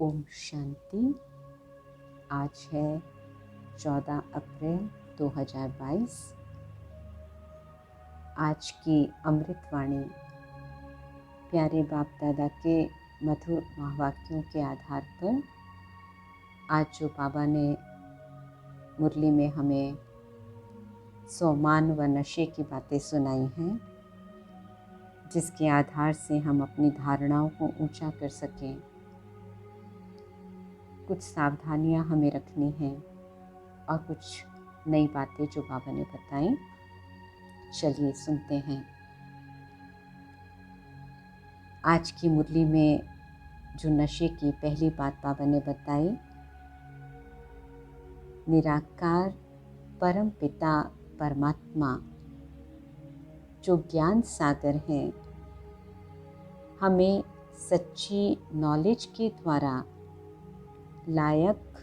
ओम शांति। आज है 14 अप्रैल 2022। आज की अमृतवाणी प्यारे बाप दादा के मधुर महावाक्यों के आधार पर आज जो बाबा ने मुरली में हमें सोमान व नशे की बातें सुनाई हैं, जिसके आधार से हम अपनी धारणाओं को ऊंचा कर सकें, कुछ सावधानियां हमें रखनी हैं और कुछ नई बातें जो बाबा ने बताई। चलिए सुनते हैं। आज की मुरली में जो नशे की पहली बात बाबा ने बताई, निराकार परम पिता परमात्मा जो ज्ञान सागर हैं, हमें सच्ची नॉलेज के द्वारा लायक,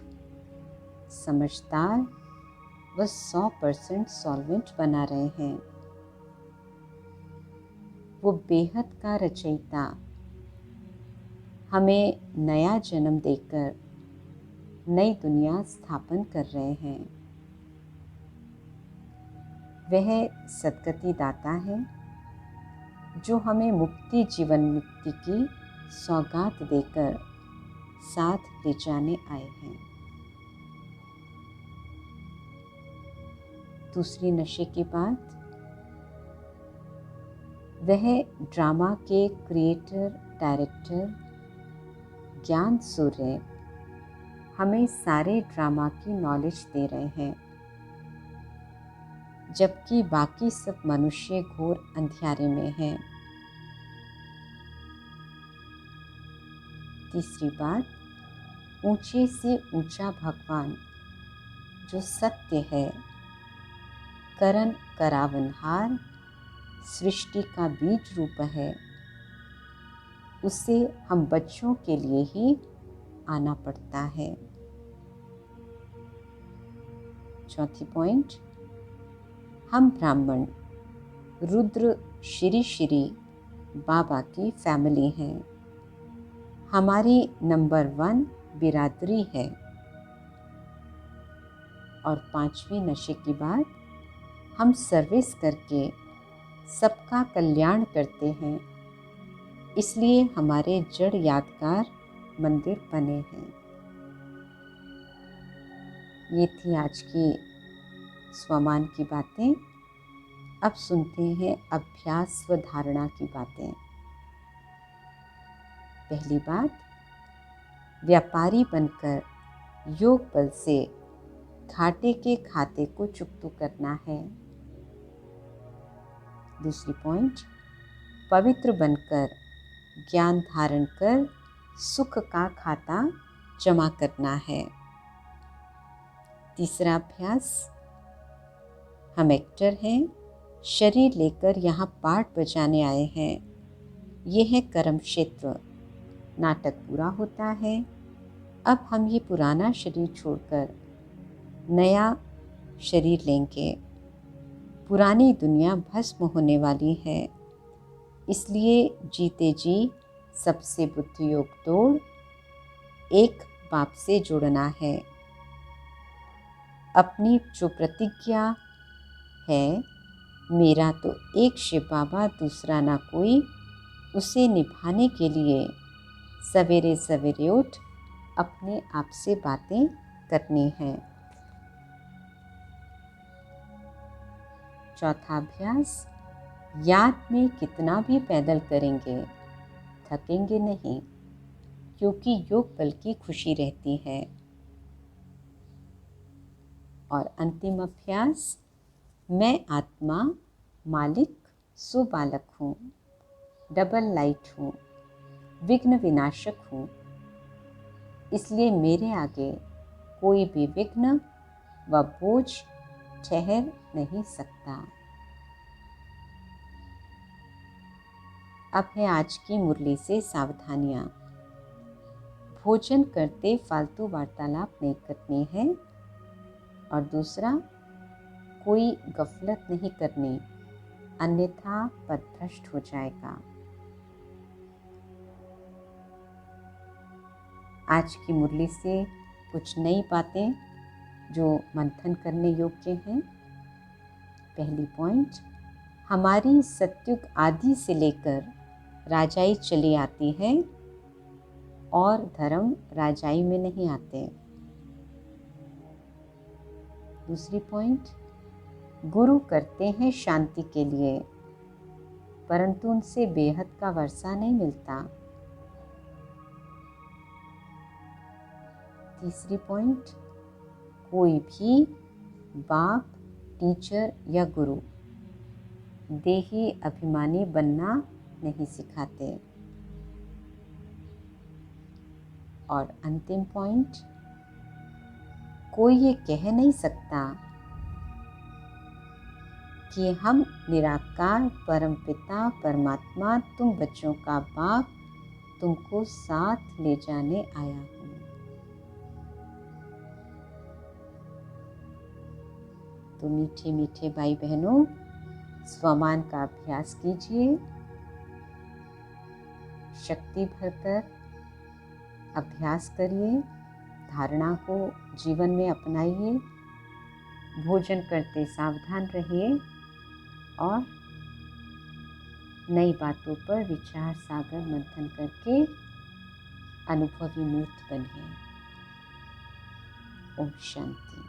समझदार व 100% सॉल्वेंट बना रहे हैं। वो बेहद का रचयिता हमें नया जन्म देकर नई दुनिया स्थापन कर रहे हैं। वह सद्गति दाता है जो हमें मुक्ति, जीवन मुक्ति की सौगात देकर साथ ले जाने आए हैं। दूसरी नशे की बात, वह ड्रामा के क्रिएटर डायरेक्टर ज्ञान सूर्य हमें सारे ड्रामा की नॉलेज दे रहे हैं, जबकि बाकी सब मनुष्य घोर अंधियारे में हैं। तीसरी बात, ऊंचे से ऊंचा भगवान जो सत्य है, करण करावनहार, सृष्टि का बीज रूप है, उसे हम बच्चों के लिए ही आना पड़ता है। चौथी पॉइंट, हम ब्राह्मण रुद्र श्री बाबा की फैमिली हैं। हमारी नंबर 1 बिरादरी है। और 5वीं नशे की बात, हम सर्विस करके सबका कल्याण करते हैं, इसलिए हमारे जड़ यादगार मंदिर बने हैं। ये थी आज की स्वमान की बातें। अब सुनते हैं अभ्यास व धारणा की बातें। पहली बात, व्यापारी बनकर योग बल से घाटे के खाते को चुकता करना है। दूसरी पॉइंट, पवित्र बनकर ज्ञान धारण कर सुख का खाता जमा करना है। तीसरा अभ्यास, हम एक्टर हैं, शरीर लेकर यहाँ पाठ बजाने आए हैं। ये है कर्म क्षेत्र। नाटक पूरा होता है। अब हम ये पुराना शरीर छोड़कर नया शरीर लेंगे। पुरानी दुनिया भस्म होने वाली है, इसलिए जीते जी सबसे बुद्धि योग तोड़ एक बाप से जुड़ना है। अपनी जो प्रतिज्ञा है, मेरा तो एक शिव बाबा दूसरा ना कोई, उसे निभाने के लिए सवेरे सवेरे उठ अपने आप से बातें करनी हैं। चौथा अभ्यास, याद में कितना भी पैदल करेंगे थकेंगे नहीं, क्योंकि योग बल की खुशी रहती है। और अंतिम अभ्यास, मैं आत्मा मालिक सुबालक हूँ, डबल लाइट हूँ, विघ्न विनाशक हूँ, इसलिए मेरे आगे कोई भी विघ्न व बोझ ठहर नहीं सकता। अब है आज की मुरली से सावधानियाँ। भोजन करते फालतू वार्तालाप नहीं करनी है। और दूसरा, कोई गफलत नहीं करनी, अन्यथा पथभ्रष्ट हो जाएगा। आज की मुरली से कुछ नई बातें जो मंथन करने योग्य हैं। पहली पॉइंट, हमारी सत्युग आदि से लेकर राजाई चली आती है और धर्म राजाई में नहीं आते। दूसरी पॉइंट, गुरु करते हैं शांति के लिए, परंतु उनसे बेहद का वर्षा नहीं मिलता। तीसरी पॉइंट, कोई भी बाप, टीचर या गुरु देही अभिमानी बनना नहीं सिखाते। और अंतिम पॉइंट, कोई ये कह नहीं सकता कि हम निराकार परमपिता परमात्मा तुम बच्चों का बाप तुमको साथ ले जाने आया हूँ। तो मीठे मीठे भाई बहनों, स्वमान का अभ्यास कीजिए, शक्ति भरकर अभ्यास करिए, धारणा को जीवन में अपनाइए, भोजन करते सावधान रहिए और नई बातों पर विचार सागर मंथन करके अनुभवी मूर्त बनिए। ओम शांति।